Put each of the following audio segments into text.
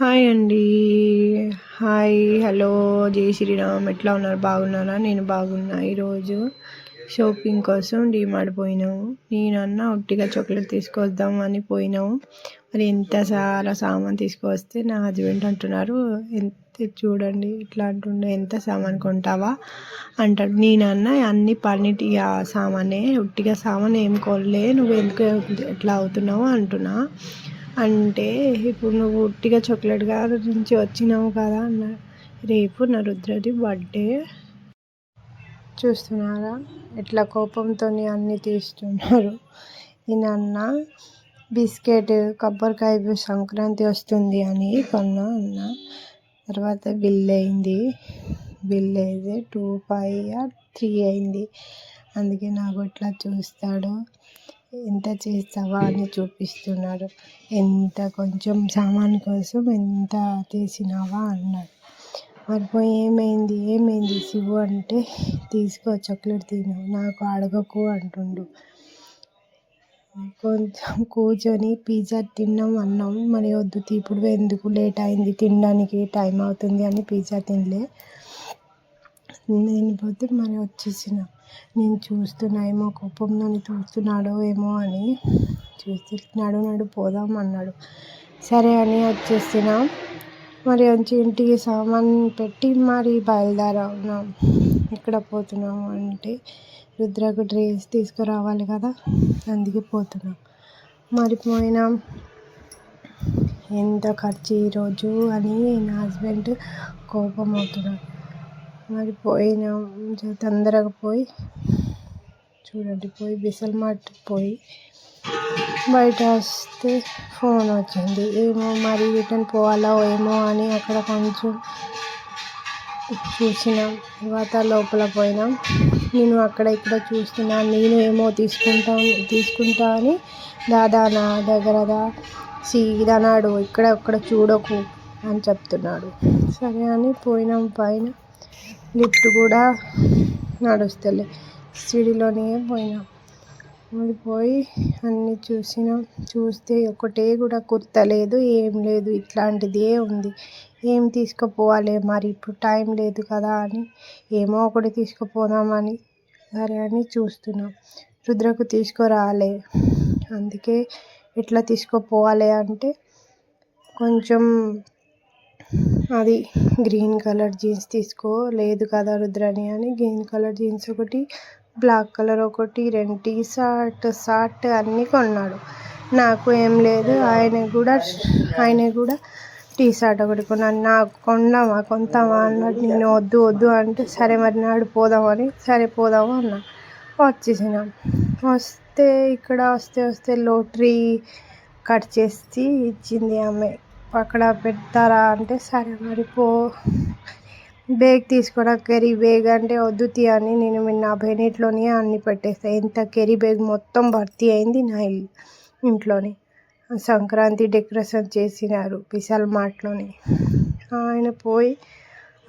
Hi అండి. Hi, hello, జై శ్రీరామ్. ఎట్లా ఉన్నారు? బాగున్నారా? నేను బాగున్నా. ఈరోజు షాపింగ్ కోసం డీమార్ట్ పోయినాము. నేనన్నా ఉట్టిగా చాక్లెట్ తీసుకొద్దాం అని పోయినాము. మరి ఎంత చాలా సామాన్ తీసుకొస్తే నా హస్బెండ్ అంటున్నారు, ఎంత చూడండి ఇట్లా అంటుండే, ఎంత సామాన్ కొంటావా అంటాడు. నేనన్నా అన్ని పన్నిటి సామానే, ఉట్టిగా సామాన్ ఏం కొనలే, నువ్వు ఎందుకు ఎట్లా అవుతున్నావు అంటున్నా. అంటే ఇప్పుడు నువ్వు ఉట్టిగా చాక్లెట్ గారి నుంచి వచ్చినావు కదా అన్నాడు. రేపు నా రుద్రది బర్త్డే. చూస్తున్నారా ఎట్లా కోపంతో అన్నీ తీస్తున్నారు. నేనన్న బిస్కెట్ కొబ్బరికాయ సంక్రాంతి వస్తుంది అని కొన్నా అన్న. తర్వాత బిల్ అయింది. బిల్ అయితే 2,500 or 3 అయింది. అందుకే నాకు ఇట్లా చూస్తాడు, ఎంత చేస్తావా అని చూపిస్తున్నాడు. ఎంత కొంచెం సామాన్ కోసం ఎంత తీసినావా అన్నాడు. మరిపోయి ఏమైంది శివు అంటే, తీసుకో చాక్లెట్ తిను, నాకు అడగకు అంటుండు. కొంచెం కూర్చొని పిజ్జా తిన్నాం అన్నాం. మరి వద్దు ఇప్పుడు ఎందుకు, లేట్ అయింది తినడానికి, టైం అవుతుంది అని పిజ్జా తినలే. నేను పోతే మరి వచ్చేసిన. నేను చూస్తున్నా ఏమో కోపం నన్ను చూస్తున్నాడో ఏమో అని చూసి నడు పోదాం అన్నాడు. సరే అని వచ్చేసిన. మరి వచ్చి ఇంటికి సామాన్ పెట్టి మరి బయలుదేరాం. ఎక్కడ పోతున్నాము అంటే రుద్రకు డ్రెస్ తీసుకురావాలి కదా, అందుకే పోతున్నాం. మరి పోయినాం. ఎంత ఖర్చు ఈరోజు అని నా హస్బెండ్ కోపం అవుతున్నాడు. మరి పోయినాం, తొందరగా పోయి చూడండి, పోయి బిసల్ మార్ట్ పోయి బయట వస్తే ఫోన్ వచ్చింది. ఏమో మరి రిటర్న్ పోవాలో ఏమో అని అక్కడ కొంచెం చూసినాం. తర్వాత లోపల పోయినాం. నేను అక్కడ ఇక్కడ చూస్తున్నా, నేను ఏమో తీసుకుంటా అని దాదా నా దగ్గర సీదనాడు, ఇక్కడ చూడకు అని చెప్తున్నాడు. సరే అని పోయినాం. పైన లిఫ్ట్ కూడా నడుస్తలే, సిడిలోనే పోయినాం. మరి పోయి అన్నీ చూసినాం. చూస్తే ఒకటే కూడా కుర్తలేదు, ఏం లేదు, ఇట్లాంటిదే ఉంది. ఏం తీసుకుపోవాలి మరి, ఇప్పుడు టైం లేదు కదా అని ఏమో ఒకటి తీసుకుపోదామని సరే అని చూస్తున్నాం. రుద్రకు తీసుకురాలే, అందుకే ఎట్లా తీసుకుపోవాలి అంటే కొంచెం అది గ్రీన్ కలర్ జీన్స్ తీసుకో, లేదు కదా రుద్రని అని గ్రీన్ కలర్ జీన్స్ ఒకటి, బ్లాక్ కలర్ ఒకటి, 2 టీ-షర్ట్ అన్నీ కొన్నాడు. నాకు ఏం లేదు. ఆయన కూడా టీ-షర్ట్ ఒకటి కొన్నాడు. నాకు కొంటావా అన్నాడు. నేను వద్దు అంటే సరే మరి నాడు పోదామని, సరే పోదాము అన్నా. వచ్చేసినాం. వస్తే ఇక్కడ వస్తే లోటరీ కట్ చేసి ఇచ్చింది ఆమె. అక్కడ పెడతారా అంటే సరే మరి బేగ్ తీసుకోవడం, కెరీ బేగ్ అంటే వద్దు అని నేను నా బెనెట్లోనే అన్ని పెట్టేస్తాను. ఎంత కెరీ బేగ్ మొత్తం భర్తీ అయింది నా ఇంట్లోనే. సంక్రాంతి డెకరేషన్ చేసినారు విశాల్ మార్ట్లోని. ఆయన పోయి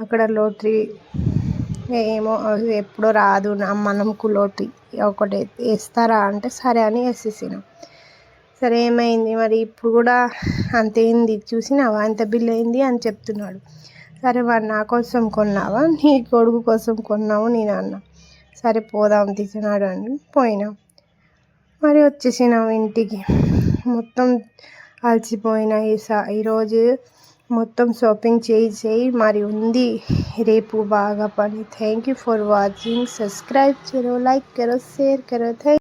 అక్కడ లోటరీ ఏమో ఎప్పుడో రాదు మనకు లోటరీ ఒకటి వేస్తారా అంటే సరే అని వేసేసినాం. సరే ఏమైంది మరి, ఇప్పుడు కూడా అంతేంది చూసినావా ఎంత బిల్ అయింది అని చెప్తున్నాడు. సరే మరి నా కోసం కొన్నావా, నీ కొడుకు కోసం కొన్నావు నేను అన్నా. సరే పోదాం తీసినాడు అని పోయినాం. మరి వచ్చేసినాం ఇంటికి. మొత్తం అలసిపోయినా. ఈరోజు మొత్తం షాపింగ్ చేయి మరి ఉంది రేపు బాగా పని. Thank you for watching. Subscribe करो, लाइक करो, शेयर करो.